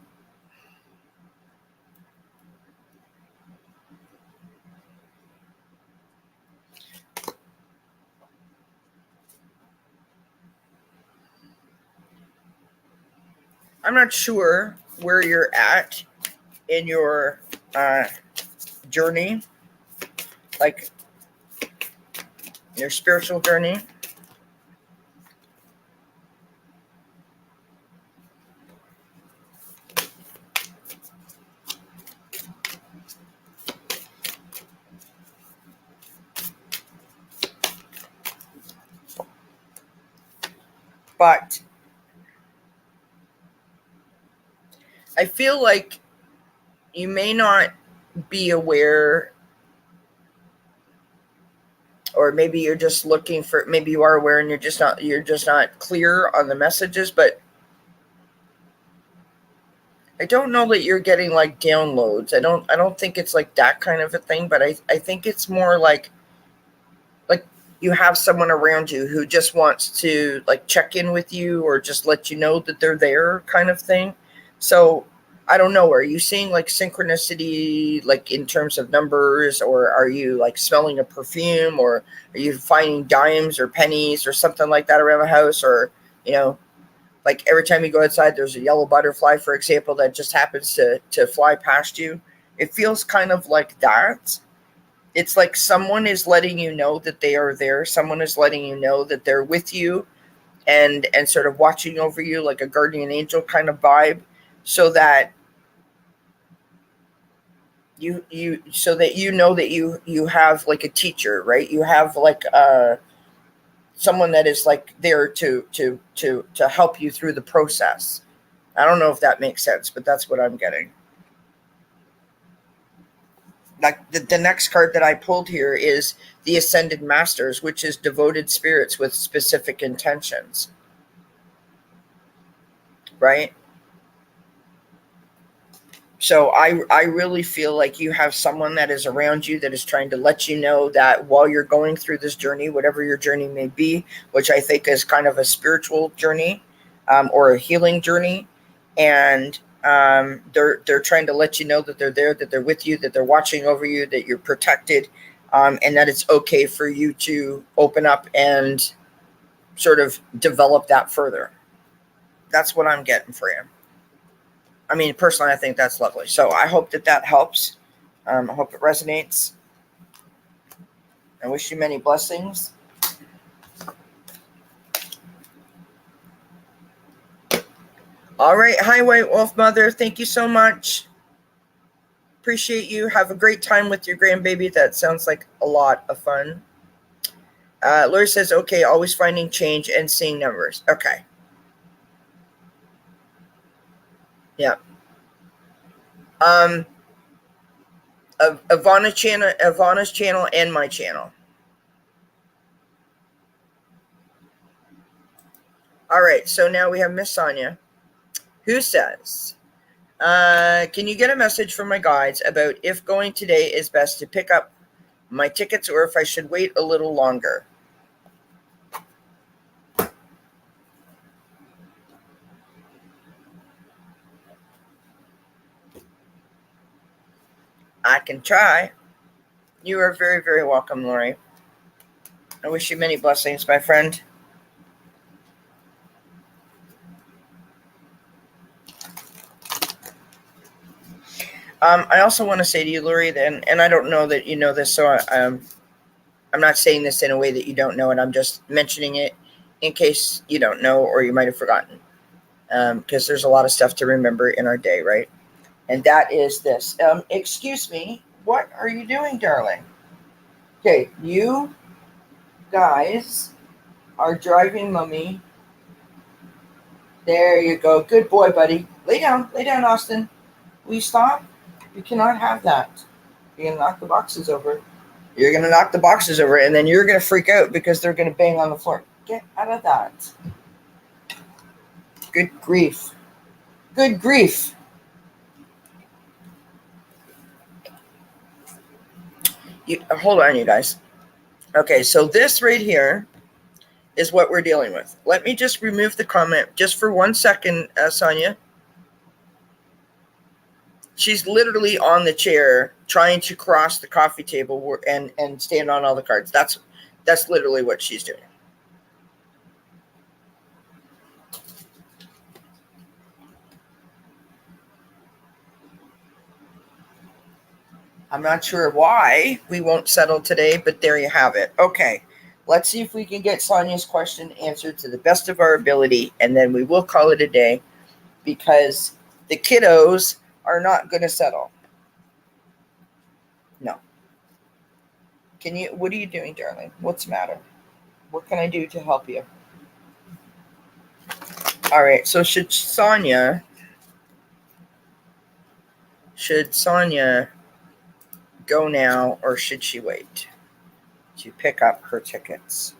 I'm not sure where you're at in your journey, like your spiritual journey. But I feel like you may not be aware, or maybe you're just looking for, maybe you are aware and you're just not clear on the messages, but I don't know that you're getting like downloads. I don't think it's like that kind of a thing, but I think it's more like you have someone around you who just wants to like check in with you or just let you know that they're there kind of thing. So I don't know. Are you seeing like synchronicity, like in terms of numbers, or are you like smelling a perfume, or are you finding dimes or pennies or something like that around the house, or you know, like every time you go outside, there's a yellow butterfly, for example, that just happens to fly past you. It feels kind of like that. It's like someone is letting you know that they are there. Someone is letting you know that they're with you, and sort of watching over you like a guardian angel kind of vibe, so that you so that you know that you have like a teacher, right? You have like someone that is like there to help you through the process. I don't know if that makes sense, but that's what I'm getting. Like the next card that I pulled here is the Ascended Masters, which is devoted spirits with specific intentions, right? So I really feel like you have someone that is around you that is trying to let you know that while you're going through this journey, whatever your journey may be, which I think is kind of a spiritual journey, or a healing journey, and they're trying to let you know that they're there, that they're with you, that they're watching over you, that you're protected, and that it's okay for you to open up and sort of develop that further. That's what I'm getting for you. I mean, personally, I think that's lovely. So I hope that that helps. I hope it resonates. I wish you many blessings. All right. Hi, White Wolf Mother. Thank you so much. Appreciate you. Have a great time with your grandbaby. That sounds like a lot of fun. Lori says, okay, always finding change and seeing numbers. Okay. Yeah. Ivana's channel and my channel. All right. So now we have Miss Sonia, who says, can you get a message from my guides about if going today is best to pick up my tickets or if I should wait a little longer? I can try. You are very, very welcome, Lori. I wish you many blessings, my friend. I also want to say to you, Lori, and I don't know that you know this, so I'm not saying this in a way that you don't know it. I'm just mentioning it in case you don't know or you might have forgotten, because there's a lot of stuff to remember in our day, right? And that is this. Excuse me, what are you doing, darling? Okay, you guys are driving mommy. There you go. Good boy, buddy. Lay down, Austin. Will you stop? You cannot have that. You're gonna knock the boxes over. You're gonna knock the boxes over, and then you're gonna freak out because they're gonna bang on the floor. Get out of that. Good grief. Good grief. Hold on, you guys. Okay, so this right here is what we're dealing with. Let me just remove the comment just for 1 second, Sonia. She's literally on the chair trying to cross the coffee table and stand on all the cards. That's literally what she's doing. I'm not sure why we won't settle today, but there you have it. Okay, let's see if we can get Sonia's question answered to the best of our ability, and then we will call it a day because the kiddos are not going to settle. No. What are you doing, darling? What's the matter? What can I do to help you? All right, so should Sonia go now, or should she wait to pick up her tickets?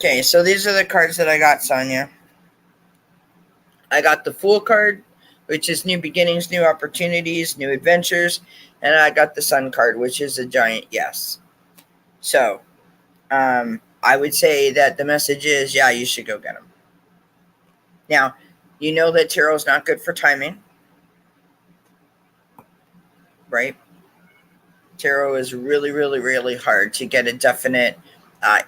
Okay, so these are the cards that I got, Sonia. I got the Fool card, which is new beginnings, new opportunities, new adventures. And I got the Sun card, which is a giant yes. So I would say that the message is, yeah, you should go get them. Now, you know that tarot is not good for timing, right? Tarot is really, really, really hard to get a definite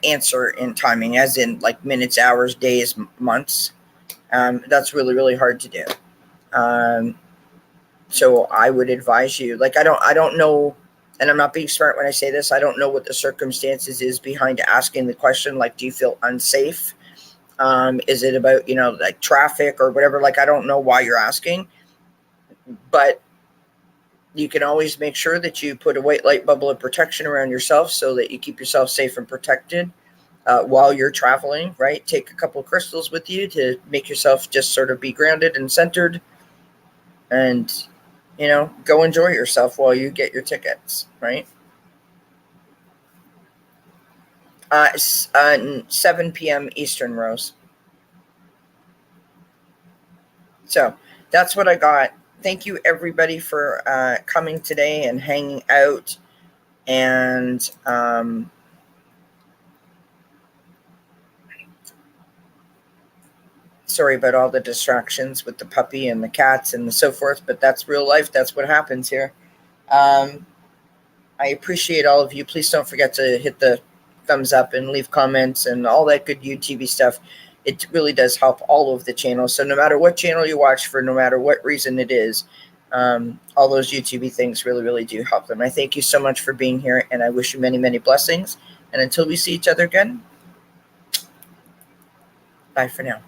answer in timing, as in like minutes, hours, days, months. That's really, really hard to do. So I would advise you, like, I don't know, and I'm not being smart when I say this, I don't know what the circumstances is behind asking the question. Like, do you feel unsafe? Is it about, like traffic or whatever? Like, I don't know why you're asking, but you can always make sure that you put a white light bubble of protection around yourself so that you keep yourself safe and protected while you're traveling, right? Take a couple of crystals with you to make yourself just sort of be grounded and centered, and, go enjoy yourself while you get your tickets, right? 7 p.m. Eastern, Rose. So that's what I got. Thank you, everybody, for coming today and hanging out. And sorry about all the distractions with the puppy and the cats and so forth, but that's real life. That's what happens here. I appreciate all of you. Please don't forget to hit the thumbs up and leave comments and all that good YouTube stuff. It really does help all of the channels. So no matter what channel you watch for, no matter what reason it is, all those YouTube things really, really do help them. I thank you so much for being here, and I wish you many, many blessings. And until we see each other again, bye for now.